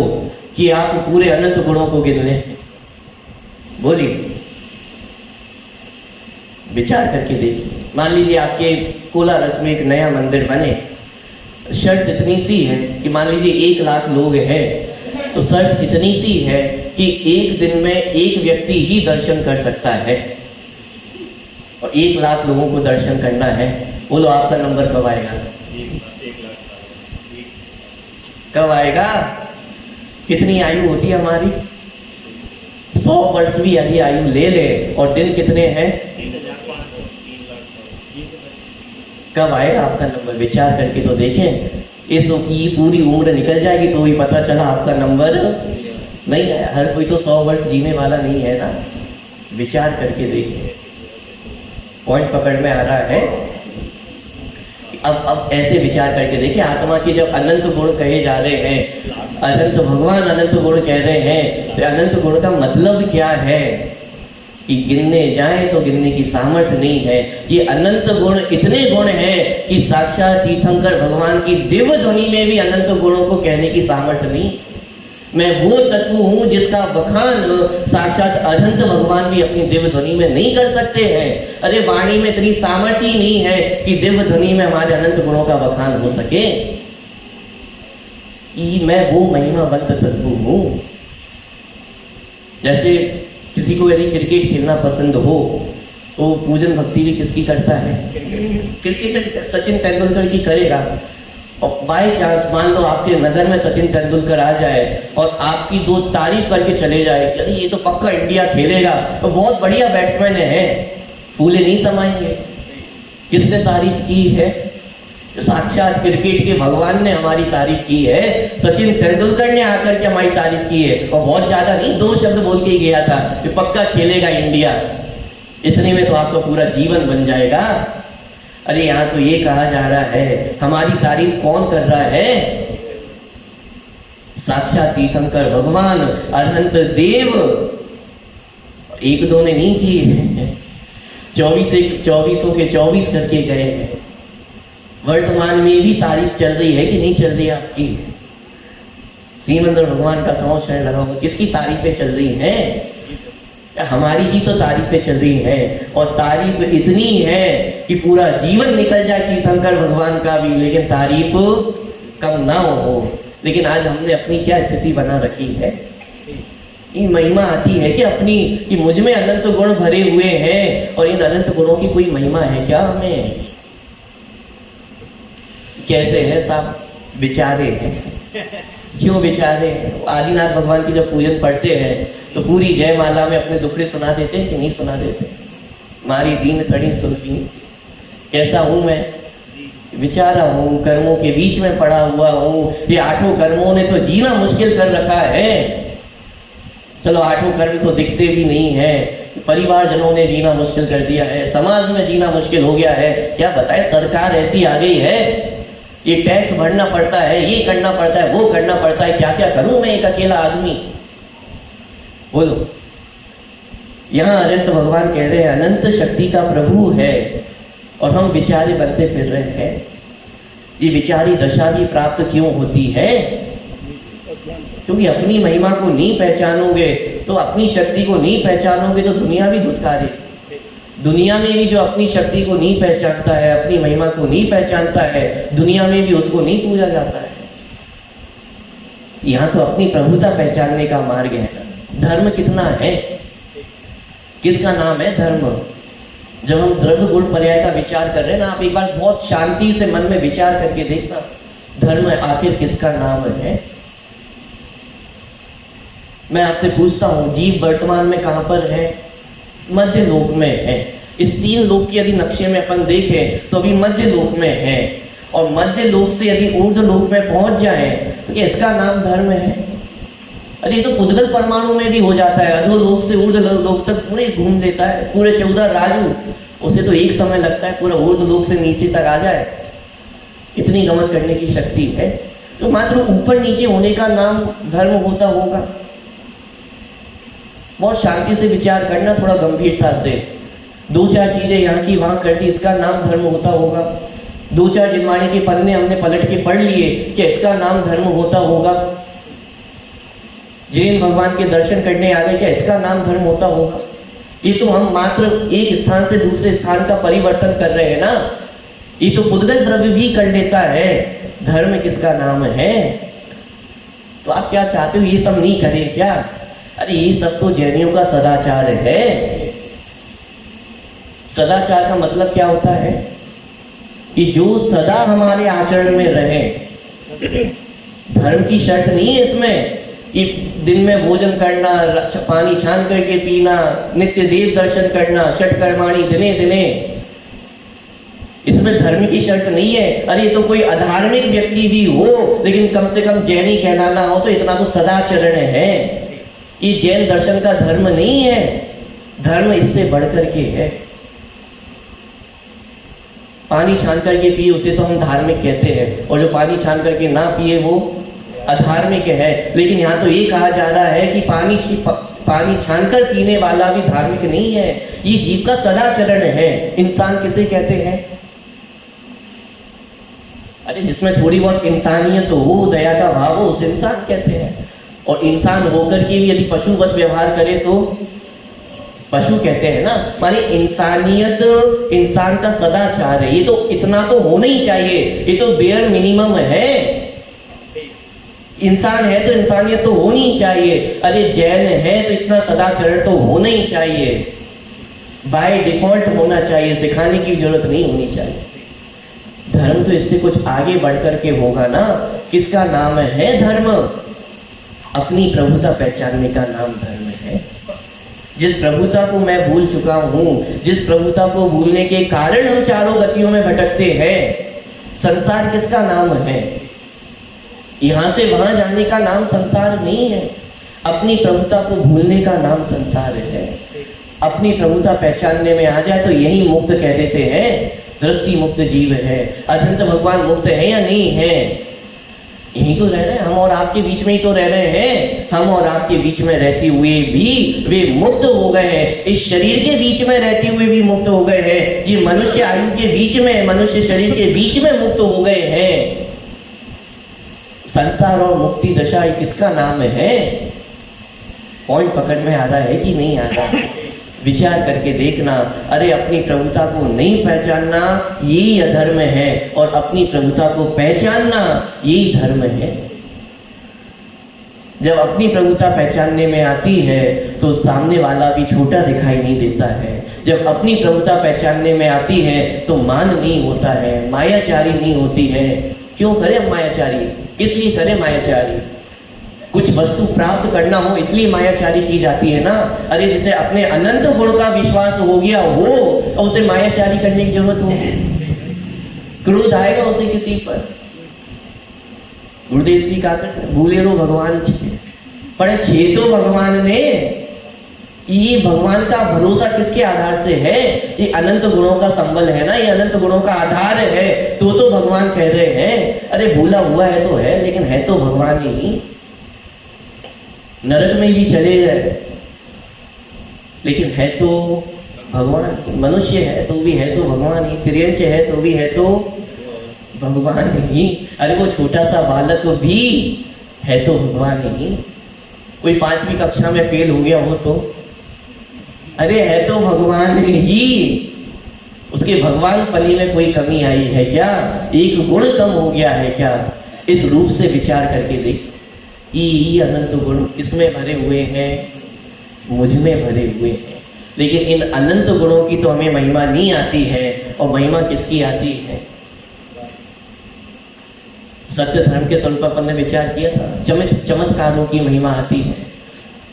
कि आप पूरे अनंत गुणों को गिन लें? बोलिए, विचार करके देखिए। मान लीजिए आपके कोलारस में एक नया मंदिर बने। शर्त इतनी सी है कि मान लीजिए 1 लाख लोग हैं तो शर्त इतनी सी है कि एक दिन में एक व्यक्ति ही दर्शन कर सकता है और 1 लाख लोगों को दर्शन करना है। बोलो आपका नंबर कब आएगा? कब आएगा? कितनी आयु होती है हमारी? 100 वर्ष भी यदि आयु ले ले और दिन कितने हैं? कब आएगा आपका नंबर? विचार करके तो देखें। ये पूरी उम्र निकल जाएगी तो भी पता चला आपका नंबर नहीं आया। हर कोई तो 100 वर्ष जीने वाला नहीं है ना। विचार करके देखिए, पॉइंट पकड़ में आ रहा है। अब ऐसे विचार करके देखिए, आत्मा की जब अनंत गुण कहे जा रहे हैं, अनंत भगवान अनंत गुण कह रहे हैं, तो अनंत गुण का मतलब क्या है कि गिनने जाए तो गिनने की सामर्थ्य नहीं है। ये अनंत गुण इतने गुण हैं कि साक्षात तीर्थंकर भगवान की दिव्य ध्वनि में भी अनंत गुणों को कहने की सामर्थ्य नहीं। मैं वो तत्व हूं जिसका बखान साक्षात अनंत भगवान भी अपनी दिव्य ध्वनि में नहीं कर सकते हैं। अरे वाणी में इतनी सामर्थ्य ही नहीं है कि दिव्य ध्वनि में हमारे अनंत गुणों का बखान हो सके। मैं वो महिमावंत तत्व हूं। जैसे किसी को यदि क्रिकेट खेलना पसंद हो तो पूजन भक्ति भी किसकी करता है? क्रिकेट सचिन तेंदुलकर की करेगा। और बाय चांस मान लो आपके नगर में सचिन तेंदुलकर आ जाए और आपकी 2 तारीफ करके चले जाए, अरे ये तो पक्का इंडिया खेलेगा, तो बहुत बढ़िया बैट्समैन है, फूले नहीं समाएंगे। किसने तारीफ की है? साक्षात क्रिकेट के भगवान ने हमारी तारीफ की है। सचिन तेंदुलकर ने आकर के हमारी तारीफ की है, और बहुत ज्यादा नहीं, 2 शब्द बोल के ही गया था कि पक्का खेलेगा इंडिया। इतने में तो आपका पूरा जीवन बन जाएगा। अरे यहाँ तो ये कहा जा रहा है, हमारी तारीफ कौन कर रहा है? साक्षात तीर्थंकर भगवान अनंत देव। 1-2 ने नहीं किए, 24 के 24 करके गए हैं। वर्तमान में भी तारीफ चल रही है कि नहीं चल रही है आपकी? श्रीमंदर भगवान का 100 शरण लगा हुआ, किसकी तारीफें चल रही हैं? हमारी ही तो तारीफें चल रही हैं। और तारीफ इतनी है कि पूरा जीवन निकल जाए तीर्थंकर भगवान का भी, लेकिन तारीफ कम ना हो। लेकिन आज हमने अपनी क्या स्थिति बना रखी है? ये महिमा आती है कि अपनी कि मुझ में अनंत गुण भरे हुए हैं, और इन अनंत गुणों की कोई महिमा है क्या हमें? कैसे है साहब? विचारे हैं। क्यों विचारे? आदिनाथ भगवान की जब पूजन पढ़ते हैं तो पूरी जयमाला में अपने दुखड़े सुना देते हैं कि नहीं सुना देते? मारी दीन तड़ी सुनती, कैसा हूं मैं? विचारा हूं, कर्मों के बीच में पड़ा हुआ हूं। ये 8 कर्मों ने तो जीना मुश्किल कर रखा है। चलो 8 कर्म तो दिखते भी नहीं है, परिवारजनों ने जीना मुश्किल कर दिया है, समाज में जीना मुश्किल हो गया है। क्या बताए, सरकार ऐसी आ गई है, ये टैक्स भरना पड़ता है, ये करना पड़ता है, वो करना पड़ता है। क्या क्या करूं मैं एक अकेला आदमी? बोलो। यहां अनंत भगवान कह रहे हैं अनंत शक्ति का प्रभु है, और हम विचारे बनते फिर रहे हैं। ये विचारी दशा भी प्राप्त क्यों होती है? क्योंकि अपनी महिमा को नहीं पहचानोगे, तो अपनी शक्ति को नहीं पहचानोगे तो दुनिया भी धुतकारे। दुनिया में भी जो अपनी शक्ति को नहीं पहचानता है, अपनी महिमा को नहीं पहचानता है, दुनिया में भी उसको नहीं पूजा जाता है। यहाँ तो अपनी प्रभुता पहचानने का मार्ग है। धर्म कितना है? किसका नाम है धर्म? जब हम द्रव्य गुण पर्याय का विचार कर रहे हैं ना, आप एक बार बहुत शांति से मन में विचार करके देखना, धर्म आखिर किसका नाम है? मैं आपसे पूछता हूं, जीव वर्तमान में कहां पर है? मध्य लोक में है। इस 3 लोक की यदि नक्शे में अपन देखें तो अभी मध्य लोक में है, और मध्य लोक से यदि ऊर्ध्व लोक में पहुंच जाए तो क्या इसका नाम धर्म है? अरे ये तो पुद्गल परमाणु में भी हो जाता है, अधो लोक से ऊर्ध्व लोक तक पूरे घूम लेता है, पूरे 14 राजू। उसे तो एक समय लगता है पूरा ऊर्ध्व लोक से नीचे तक आ जाए, इतनी गमन करने की शक्ति है। तो मात्र ऊपर नीचे होने का नाम धर्म होता होगा? बहुत शांति से विचार करना, थोड़ा गंभीरता से। 2-4 चीजें यहाँ की वहां कर दी, इसका नाम धर्म होता होगा? 2-4 जिनवाणी के पन्ने हमने पलट के पढ़ लिए, क्या इसका नाम धर्म होता होगा? जैन भगवान के दर्शन करने आ गए, क्या इसका नाम धर्म होता होगा? ये तो हम मात्र एक स्थान से दूसरे स्थान का परिवर्तन कर रहे हैं ना। ये तो पुद्गल द्रव्य भी कर लेता है। धर्म किसका नाम है? तो आप क्या चाहते हो, ये सब नहीं करें क्या? अरे ये सब तो जैनियों का सदाचार है। सदाचार का मतलब क्या होता है कि जो सदा हमारे आचरण में रहे। धर्म की शर्त नहीं है इसमें कि दिन में भोजन करना, पानी छान करके पीना, नित्य देव दर्शन करना, षटकर्माणि दिने दिने, इसमें धर्म की शर्त नहीं है। अरे तो कोई अधार्मिक व्यक्ति भी हो लेकिन कम से कम जैनी कहलाना हो तो इतना तो सदाचरण है। ये जैन दर्शन का धर्म नहीं है, धर्म इससे बढ़कर के है। पानी छान करके पिए उसे तो हम धार्मिक कहते हैं, और जो पानी छान करके ना पिए वो अधार्मिक है। लेकिन यहाँ तो ये कहा जा रहा है कि पानी छानकर पीने वाला भी धार्मिक नहीं है, ये जीव का सदाचरण है। इंसान किसे कहते हैं? अरे जिसमें थोड़ी बहुत इंसानियत हो, दया का भाव हो, उसे इंसान कहते हैं। और इंसान होकर के भी यदि पशुवत व्यवहार करे तो पशु कहते हैं ना। माने इंसानियत इंसान का सदाचार है, ये तो इतना तो होना ही चाहिए, ये तो बेयर मिनिमम है। इंसान है तो इंसानियत तो होनी ही चाहिए। अरे जैन है तो इतना सदाचरण तो होना ही चाहिए, बाय डिफॉल्ट होना चाहिए, सिखाने की जरूरत नहीं होनी चाहिए। धर्म तो इससे कुछ आगे बढ़कर के होगा ना। किसका नाम है धर्म? अपनी प्रभुता पहचानने का नाम धर्म है। जिस प्रभुता को मैं भूल चुका हूं, जिस प्रभुता को भूलने के कारण हम चारों गतियों में भटकते हैं, संसार किसका नाम है? यहां से वहां जाने का नाम संसार नहीं है, अपनी प्रभुता को भूलने का नाम संसार है। अपनी प्रभुता पहचानने में आ जाए तो यही मुक्त कह देते हैं, दृष्टि मुक्त जीव है। अनंत भगवान मुक्त है या नहीं है? यही तो रह रहे हैं, हम और आपके बीच में ही तो रह रहे हैं। हम और आपके बीच में रहते हुए भी वे मुक्त हो गए हैं, इस शरीर के बीच में रहते हुए भी मुक्त हो गए हैं, ये मनुष्य आयु के बीच में, मनुष्य शरीर के बीच में मुक्त हो गए हैं। संसार और मुक्ति दशा किसका नाम है? पॉइंट पकड़ में आ रहा है कि नहीं आ रहा? विचार करके देखना। अरे अपनी प्रभुता को नहीं पहचानना यही अधर्म है, और अपनी प्रभुता को पहचानना यही धर्म है। जब अपनी प्रभुता पहचानने में आती है तो सामने वाला भी छोटा दिखाई नहीं देता है। जब अपनी प्रभुता पहचानने में आती है तो मान नहीं होता है, मायाचारी नहीं होती है। क्यों करें मायाचारी? किस लिए करें मायाचारी? कुछ वस्तु प्राप्त करना हो इसलिए मायाचारी की जाती है ना। अरे जिसे अपने अनंत गुण का विश्वास हो गया हो और उसे मायाचारी करने की जरूरत हो? क्रोध आएगा उसे किसी पर? गुरुदेव श्री कहा करते भूले रो भगवान पर छे तो भगवान ने। ये भगवान का भरोसा किसके आधार से है? ये अनंत गुणों का संबल है ना, ये अनंत गुणों का आधार है। तो भगवान कह रहे हैं अरे भूला हुआ है तो है, लेकिन है तो भगवान ही। नरक में भी चले जाए लेकिन है तो भगवान। मनुष्य है तो भी है तो भगवान ही, तिर्यंच है तो भी है तो भगवान ही। अरे वो छोटा सा बालक भी है तो भगवान ही। कोई 5वीं कक्षा में फेल हो गया हो तो अरे है तो भगवान ही। उसके भगवान पनी में कोई कमी आई है क्या? एक गुण कम हो गया है क्या? इस रूप से विचार करके देख। ये अनंत गुण किसमें भरे हुए हैं? मुझ में भरे हुए हैं। लेकिन इन अनंत गुणों की तो हमें महिमा नहीं आती है। और महिमा किसकी आती है? सत्य धर्म के स्वरूप अपन ने विचार किया था। चमत्कारों की महिमा आती है।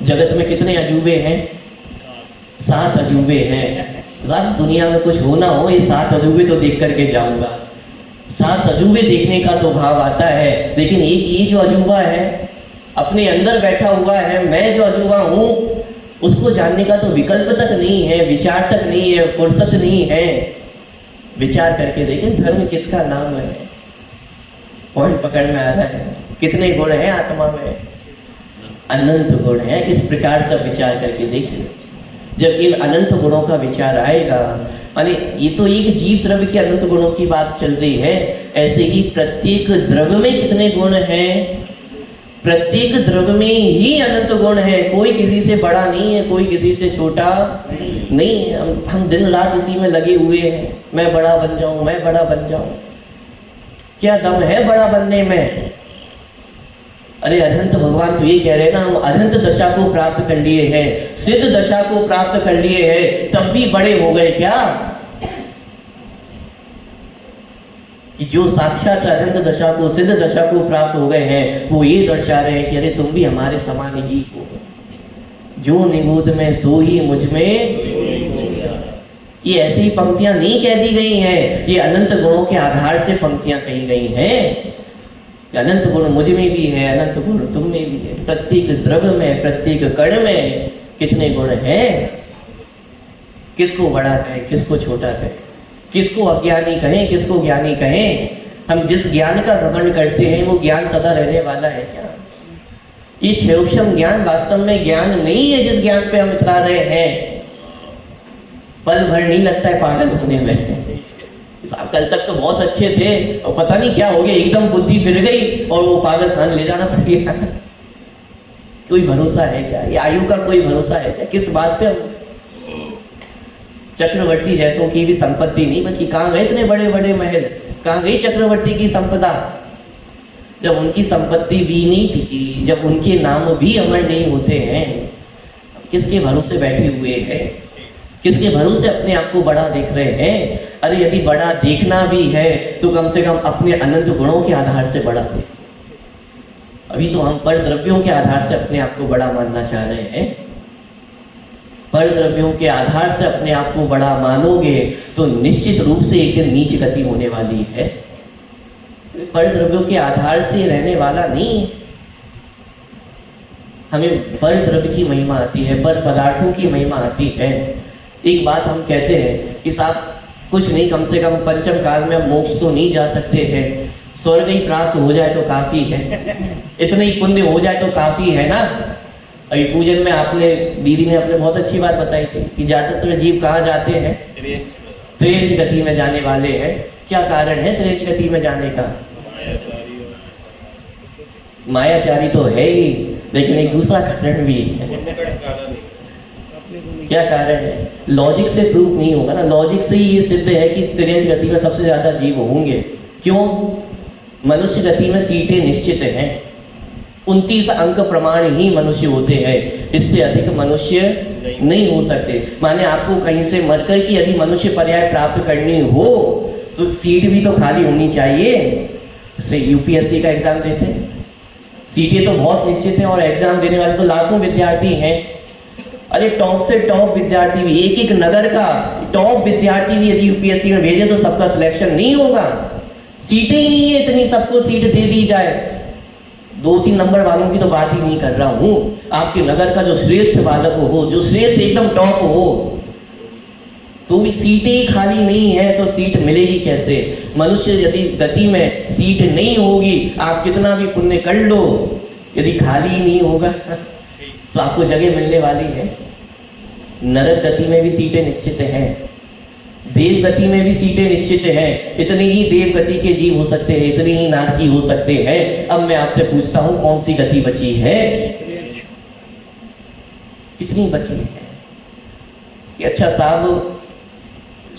जगत में कितने अजूबे हैं? 7 अजूबे हैं। रात दुनिया में कुछ होना हो, ये 7 अजूबे तो देख करके जाऊंगा। 7 अजूबे देखने का तो भाव आता है, लेकिन एक ये जो अजूबा है अपने अंदर बैठा हुआ है, मैं जो अजूबा हूं, उसको जानने का तो विकल्प तक नहीं है, विचार तक नहीं है, फुर्सत नहीं है। विचार करके देखें धर्म किसका नाम है? पॉइंट पकड़ में आ रहा है। कितने गुण हैं आत्मा में? अनंत गुण है। इस प्रकार से विचार करके देखिए। जब इन अनंत गुणों का विचार आएगा, माने ये तो एक जीव द्रव्य के अनंत गुणों की बात चल रही है, ऐसे ही प्रत्येक द्रव्य में कितने गुण हैं? प्रत्येक द्रव्य में ही अनंत गुण है। कोई किसी से बड़ा नहीं है, कोई किसी से छोटा नहीं है। हम दिन रात इसी में लगे हुए हैं, मैं बड़ा बन जाऊं, मैं बड़ा बन जाऊं। क्या दम है बड़ा बनने में? अरे अनंत भगवान तो ये कह रहे हैं ना, हम अनंत दशा को प्राप्त कर लिए हैं, सिद्ध दशा को प्राप्त कर लिए हैं, तब भी बड़े हो गए क्या? कि जो साक्षात अनंत दशा को, सिद्ध दशा को प्राप्त हो गए हैं, वो ये दर्शा रहे हैं कि अरे तुम भी हमारे समान ही हो। जो निगूढ़ में सो ही मुझ में। ये ऐसी पंक्तियां नहीं कह दी गई हैं, ये अनंत गुणों के आधार से पंक्तियां कही गई हैं। अनंत गुण मुझ में भी है, अनंत गुण तुम में भी है। प्रत्येक द्रव्य में, प्रत्येक कण में कितने गुण हैं? किसको बड़ा कहें, किसको छोटा कहें, किसको अज्ञानी कहें, किसको ज्ञानी कहें? हम जिस ज्ञान का ग्रहण करते हैं वो ज्ञान सदा रहने वाला है क्या? ये क्षयोक्षम ज्ञान वास्तव में ज्ञान नहीं है जिस ज्ञान पे हम इतरा रहे हैं। पल भर नहीं लगता है पागल होने में। आप कल तक तो बहुत अच्छे थे और पता नहीं क्या हो गया, एकदम बुद्धि फिर गई और वो पागल खान ले जाना पड़ेगा। कोई भरोसा है क्या? ये आयु का कोई भरोसा है क्या? किस बात पे? चक्रवर्ती जैसों की भी संपत्ति नहीं बची। कहां गए इतने बड़े बड़े महल? कहां गई चक्रवर्ती की संपदा? जब उनकी संपत्ति भी नहीं टिकी, जब उनके नाम भी अमर नहीं होते हैं, किसके भरोसे बैठे हुए हैं? किसके भरोसे अपने आप को बड़ा देख रहे हैं? अरे यदि बड़ा देखना भी है तो कम से कम अपने अनंत गुणों के आधार से बड़ा दे। अभी तो हम पर द्रव्यों के आधार से अपने आप को बड़ा मानना चाह रहे हैं। पर द्रव्यों के आधार से अपने आप को बड़ा मानोगे तो निश्चित रूप से एक दिन नीच गति होने वाली है। पर द्रव्यों के आधार से रहने वाला नहीं। हमें पर द्रव्य की महिमा आती है, पर पदार्थों की महिमा आती है। एक बात हम कहते हैं कि साहब कुछ नहीं, कम से कम पंचम काल में मोक्ष तो नहीं जा सकते हैं, स्वर्ग ही प्राप्त हो जाए तो काफी है, इतना ही पुण्य हो जाए तो काफी है ना। अभी पूजन में आपने, दीदी ने अपने बहुत अच्छी बात बताई थी कि ज्यादातर जीव कहाँ जाते हैं? त्रेच गति में जाने वाले हैं। क्या कारण है त्रेच गति में जाने का? मायाचारी तो है ही, लेकिन एक दूसरा कारण भी है। क्या कारण है? लॉजिक से प्रूफ नहीं होगा ना। लॉजिक से ही ये सिद्ध है कि त्रेच गति में सबसे ज्यादा जीव होंगे। क्यों? मनुष्य गति में सीटें निश्चित हैं, 29 अंक प्रमाण ही मनुष्य होते हैं, इससे अधिक मनुष्य नहीं हो सकते। माने आपको कहीं से मरकर की यदि मनुष्य पर्याय प्राप्त करनी हो तो सीट भी तो खाली होनी चाहिए। जैसे यूपीएससी का एग्जाम देते हैं, सीटें तो बहुत निश्चित हैं और एग्जाम देने वाले तो लाखों विद्यार्थी हैं। अरे टॉप से टॉप विद्यार्थी भी, एक एक नगर का टॉप विद्यार्थी भी यदि यूपीएससी में भेजे तो सबका सिलेक्शन नहीं होगा। सीटें ही नहीं है इतनी, सबको सीट दे दी जाए। 2-3 नंबर वालों की तो बात ही नहीं कर रहा हूं। आपके नगर का जो श्रेष्ठ बालक हो, जो श्रेष्ठ एकदम टॉप हो, तो भी सीटें ही खाली नहीं है तो सीट मिलेगी कैसे? मनुष्य यदि गति में सीट नहीं होगी, आप कितना भी पुण्य कर लो, यदि खाली ही नहीं होगा तो आपको जगह मिलने वाली है। नरक गति में भी सीटें निश्चित हैं, देव गति में भी सीटें निश्चित हैं। इतनी ही देव गति के जीव हो सकते हैं, इतनी ही नारकी हो सकते हैं। अब मैं आपसे पूछता हूं, कौन सी गति बची है? कितनी बची है? कि अच्छा साहब,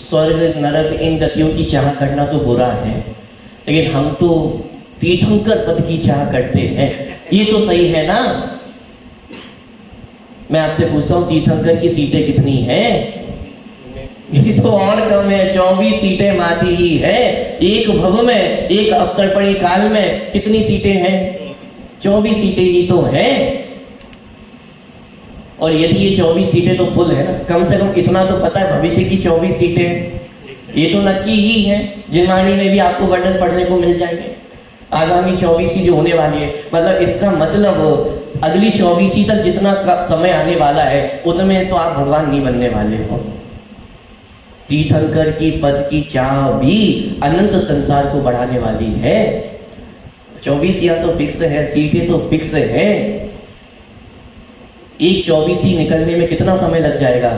स्वर्ग नरक इन गतियों की चाह करना तो बुरा है, लेकिन हम तो तीर्थंकर पद की चाह करते हैं, ये तो सही है ना? मैं आपसे पूछता हूं, तीर्थंकर की सीटें कितनी हैं? ये तो और कम है, 24 सीटें माती ही है। एक भव में, एक अवसरपणी काल में कितनी सीटें हैं? 24 सीटें ही तो हैं। और यदि ये 24 सीटें तो फुल है ना, कम से कम इतना तो पता है भविष्य की 24 सीटें ये तो नक्की ही है। जिनवाणी में भी आपको वर्णन पढ़ने को मिल जाएंगे आगामी 24 जो होने वाली है। मतलब इसका मतलब अगली 24 तक जितना समय आने वाला है उतने तो आप भगवान नहीं बनने वाले हो। तीर्थंकर की पद की चाह भी अनंत संसार को बढ़ाने वाली है। 24 या तो फिक्स है, सीटें तो फिक्स है। एक 24 निकलने में कितना समय लग जाएगा?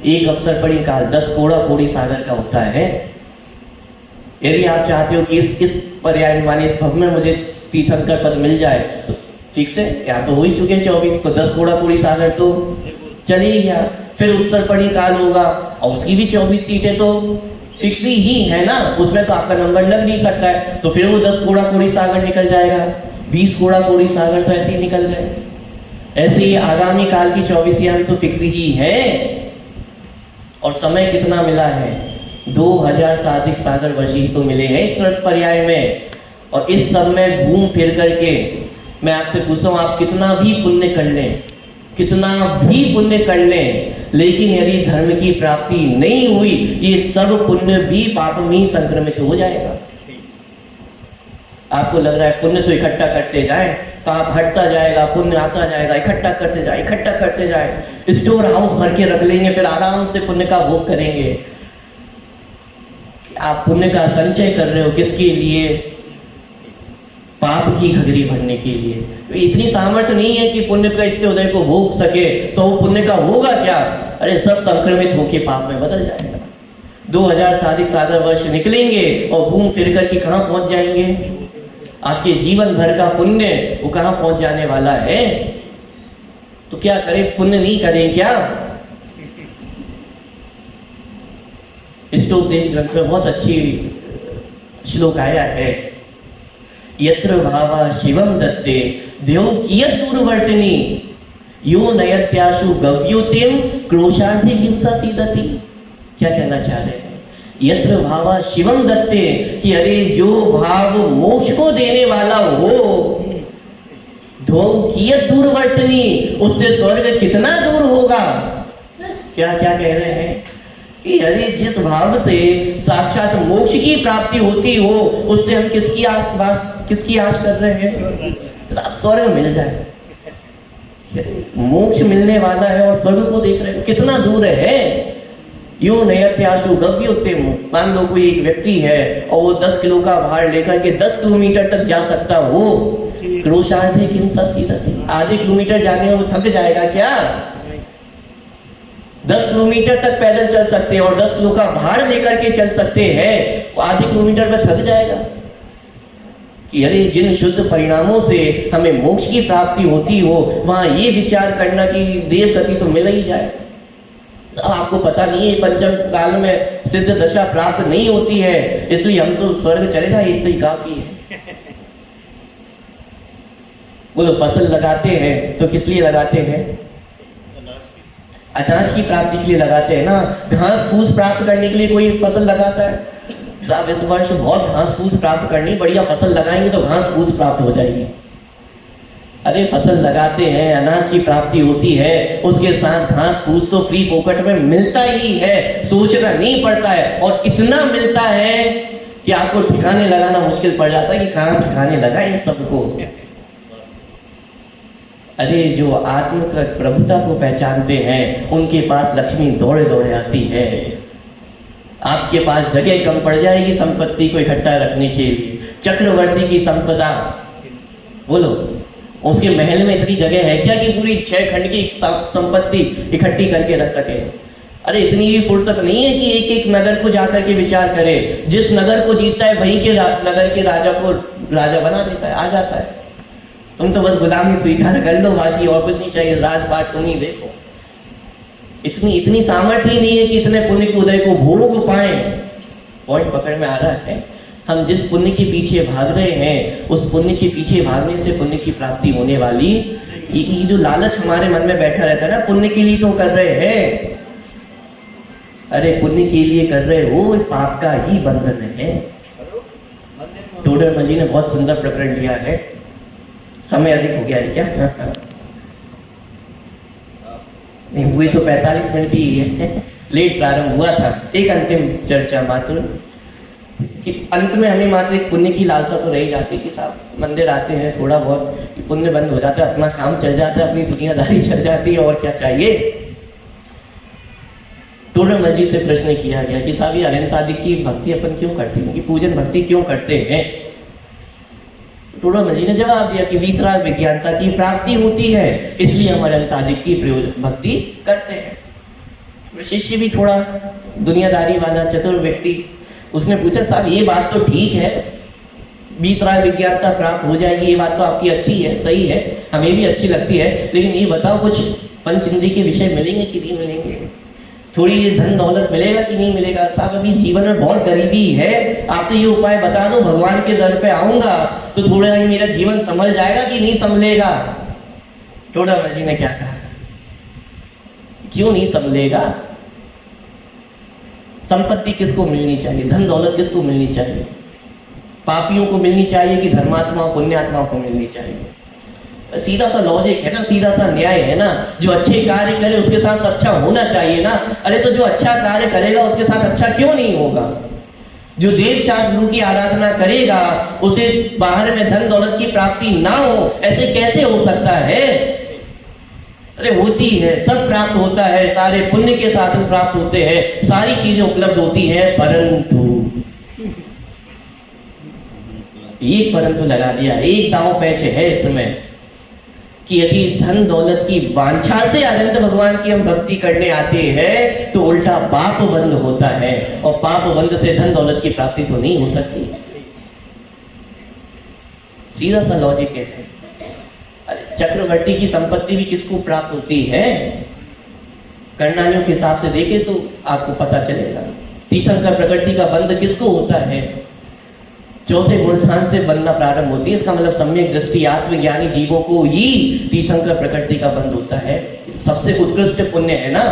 एक अवसरपणी काल 10 कोड़ा कोड़ी सागर का होता है। यदि आप चाहते हो कि इस पर्याय माने इस भव में मुझे तीर्थंकर पद मिल जाए तो फिक्स है, या तो हो ही चुके 24, तो 10 कोड़ा कोड़ी सागर तो चले ही गया। फिर उत्सरपणी काल होगा और उसकी भी 24 सीटें तो फिक्स ही है ना, उसमें तो आपका नंबर लग नहीं सकता है, तो फिर वो 10 कोड़ा कोड़ी सागर निकल जाएगा। 20 कोड़ा कोड़ी सागर तो ऐसे ही निकल गए। ऐसे ही आगामी काल की 24 भी तो फिक्स ही है। और समय कितना मिला है? 2000 से अधिक सागर वर्ष ही तो मिले हैं इस वर्ष पर्याय में। और इस सब में घूम फिर करके मैं आपसे पूछता हूं, आप कितना भी पुण्य कर लें, कितना भी पुण्य कर लें, लेकिन यदि धर्म की प्राप्ति नहीं हुई, ये सब पुण्य भी पाप में ही संक्रमित हो जाएगा। आपको लग रहा है पुण्य तो इकट्ठा करते जाए, पाप हटता जाएगा, पुण्य आता जाएगा, इकट्ठा करते जाए, इकट्ठा करते जाए, स्टोर हाउस भर के रख लेंगे, फिर आराम से पुण्य का भोग करेंगे। आप पुण्य का संचय कर रहे हो किसके लिए? पाप की घगरी भरने के लिए। तो इतनी सामर्थ्य नहीं है कि पुण्य का इतने उदय को भोग सके, तो वो पुण्य का होगा क्या? अरे सब संक्रमित होके पाप में बदल जाएगा। 2000 से अधिक सागर वर्ष निकलेंगे और घूम फिर करके कहां पहुंच जाएंगे? आपके जीवन भर का पुण्य वो कहां पहुंच जाने वाला है? तो क्या करें? पुण्य नहीं करें क्या? इष्टोपदेश ग्रंथ में बहुत अच्छी श्लोक आया है, यत्र भावा शिवम दत्ते देव कियत दूरवर्तिनी यो नयत्याशु गव्योतिम क्रोशार्थे हिंसा सीदति। क्या कहना चाह रहे हैं? यत्र भावा शिवम दत्ते, कि अरे जो भाव मोक्ष को देने वाला हो, ध्रुव कियत दूरवर्तिनी, उससे स्वर्ग कितना दूर होगा। क्या क्या कह रहे हैं कि अरे जिस भाव से साक्षात मोक्ष की प्राप्ति होती हो, उससे हम किसकी आश कर रहे हैं? तो स्वर्ग मिल जाए, मोक्ष मिलने वाला है और स्वर्ग को देख रहे हो कितना दूर है। यो नयत्याशु गव्योतिम, मान लो कोई एक व्यक्ति है और वो 10 किलो का भार लेकर के 10 किलोमीटर तक जा सकता हो, क्रोशार्थे हिंसा सीदति, आधे किलोमीटर जाने में वो थक जाएगा क्या? 10 किलोमीटर तक पैदल चल सकते हैं और 10 किलो का भार लेकर के चल सकते हैं, वो आधे किलोमीटर में थक जाएगा। कि अरे जिन शुद्ध परिणामों से हमें मोक्ष की प्राप्ति होती हो, वहां ये विचार करना कि देव गति तो मिल ही जाए। तो आपको पता नहीं है पंचम काल में सिद्ध दशा प्राप्त नहीं होती है, इसलिए हम तो स्वर्ग चले जाए इतना ही काफी है। बोलो, फसल लगाते हैं तो किस लिए लगाते हैं? अनाज की प्राप्ति के लिए लगाते हैं ना। घास फूस प्राप्त करने के लिए कोई फसल लगाता है? साहब इस वर्ष बहुत घास फूस प्राप्त करनी, बढ़िया फसल लगाएंगे तो घास फूस प्राप्त हो जाएगी। अरे फसल लगाते हैं, अनाज की प्राप्ति होती है, उसके साथ घास फूस तो फ्री फोकट में मिलता ही है, सोचना नहीं पड़ता है। और इतना मिलता है कि आपको ठिकाने लगाना मुश्किल पड़ जाता है कि कहां ठिकाने लगाए सबको। अरे जो आत्म प्रभुता को पहचानते हैं, उनके पास लक्ष्मी दौड़े दौड़े आती है। आपके पास जगह कम पड़ जाएगी संपत्ति को इकट्ठा रखने के लिए। चक्रवर्ती की संपदा, बोलो उसके महल में इतनी जगह है क्या कि पूरी 6 खंड की संपत्ति इकट्ठी करके रख सके? अरे इतनी भी फुर्सत नहीं है कि एक एक नगर को जाकर के विचार करे। जिस नगर को जीतता है वहीं के नगर के राजा को राजा बना देता है, आ जाता है। तुम तो बस गुलामी स्वीकार कर लो, बाकी और कुछ नहीं चाहिए, राजपाट तुम ही देखो। इतनी सामर्थ्य ही नहीं है कि इतने पुण्य के उदय को भोग पाए। पॉइंट पकड़ में आ रहा है? हम जिस पुण्य के पीछे भाग रहे हैं, उस पुण्य के पीछे भागने से पुण्य की प्राप्ति होने वाली, ये जो लालच हमारे मन में बैठा रहता है ना, पुण्य के लिए तो कर रहे हैं। अरे पुण्य के लिए कर रहे हो, पाप का ही बंधन है। टोडर जी ने बहुत सुंदर प्रकरण लिया है। समय अधिक हो गया है क्या? नहीं, हुए तो 45 मिनट ही है, लेट प्रारंभ हुआ था। एक अंतिम चर्चा मात्र कि अंत में हमें मात्र एक पुण्य की लालसा तो रही जाती कि साहब मंदिर आते हैं, थोड़ा बहुत पुण्य बंद हो जाता है, अपना काम चल जाता है, अपनी दुनियादारी चल जाती है, और क्या चाहिए। टोडर जी से प्रश्न किया गया कि साहब ये अनंतादि की भक्ति अपन क्यों करते हैं, कि पूजन भक्ति क्यों करते हैं? टोडर जी ने जवाब दिया कि वीतराग विज्ञानता की प्राप्ति होती है, इसलिए हम अनंतादि की भक्ति करते हैं। शिष्य भी थोड़ा दुनियादारी वाला चतुर व्यक्ति, उसने पूछा साहब ये बात तो ठीक है, वीतराग विज्ञानता प्राप्त हो जाएगी, ये बात तो आपकी अच्छी है, सही है, हमें भी अच्छी लगती है, लेकिन ये बताओ कुछ पंच इंद्रिय के विषय मिलेंगे कि नहीं मिलेंगे? थोड़ी ये धन दौलत मिलेगा कि नहीं मिलेगा? साहब अभी जीवन में बहुत गरीबी है, आप तो ये उपाय बता दो, भगवान के दर पे आऊंगा तो थोड़ा ही मेरा जीवन संभल जाएगा कि नहीं संभलेगा? टोडरमल जी ने क्या कहा? क्यों नहीं संभलेगा? संपत्ति किसको मिलनी चाहिए? धन दौलत किसको मिलनी चाहिए? पापियों को मिलनी चाहिए कि धर्मात्माओं पुण्यात्माओं को मिलनी चाहिए? सीधा सा लॉजिक है ना, सीधा सा न्याय है ना। जो अच्छे कार्य करे उसके साथ अच्छा होना चाहिए ना। अरे तो जो अच्छा कार्य करेगा उसके साथ अच्छा क्यों नहीं होगा? जो देव शास्त्र गुरु की आराधना करेगा उसे बाहर में धन दौलत की प्राप्ति ना हो, ऐसे कैसे हो सकता है? अरे होती है, सब प्राप्त होता है, सारे पुण्य के साधन प्राप्त होते हैं, सारी चीजें उपलब्ध होती है, परंतु एक परंतु लगा दिया, एक दांव पैच है इसमें कि यदि धन दौलत की वांछा से अनंत भगवान की हम भक्ति करने आते हैं तो उल्टा पाप बंद होता है, और पाप बंद से धन दौलत की प्राप्ति तो नहीं हो सकती। सीधा सा लॉजिक है। अरे चक्रवर्ती की संपत्ति भी किसको प्राप्त होती है? कर्णानियों के हिसाब से देखे तो आपको पता चलेगा। तीर्थंकर प्रकृति का बंध किसको होता है? चौथे गुण स्थान से बनना प्रारंभ होती है। इसका मतलब सम्यक दृष्टि आत्मज्ञानी जीवों को ही तीर्थंकर प्रकृति का बंध होता है। सबसे उत्कृष्ट पुण्य है ना,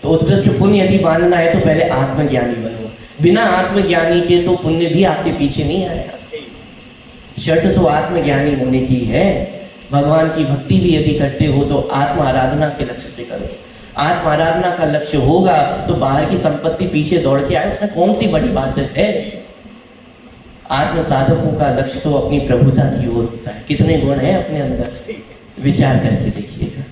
तो उत्कृष्ट पुण्य यदि बांधना है तो पहले आत्मज्ञानी बनो। बिना आत्मज्ञानी के तो पुण्य भी आपके पीछे नहीं आएगा। शर्त तो आत्मज्ञानी होने की है। भगवान की भक्ति भी यदि करते हो तो आत्म आराधना के लक्ष्य से करो। आत्म आराधना का लक्ष्य होगा तो बाहर की संपत्ति पीछे दौड़ के आए, उसमें कौन सी बड़ी बात है? आत्म साधकों का लक्ष्य तो अपनी प्रभुता की ओर होता है। कितने गुण हैं अपने अंदर, विचार करके देखिएगा।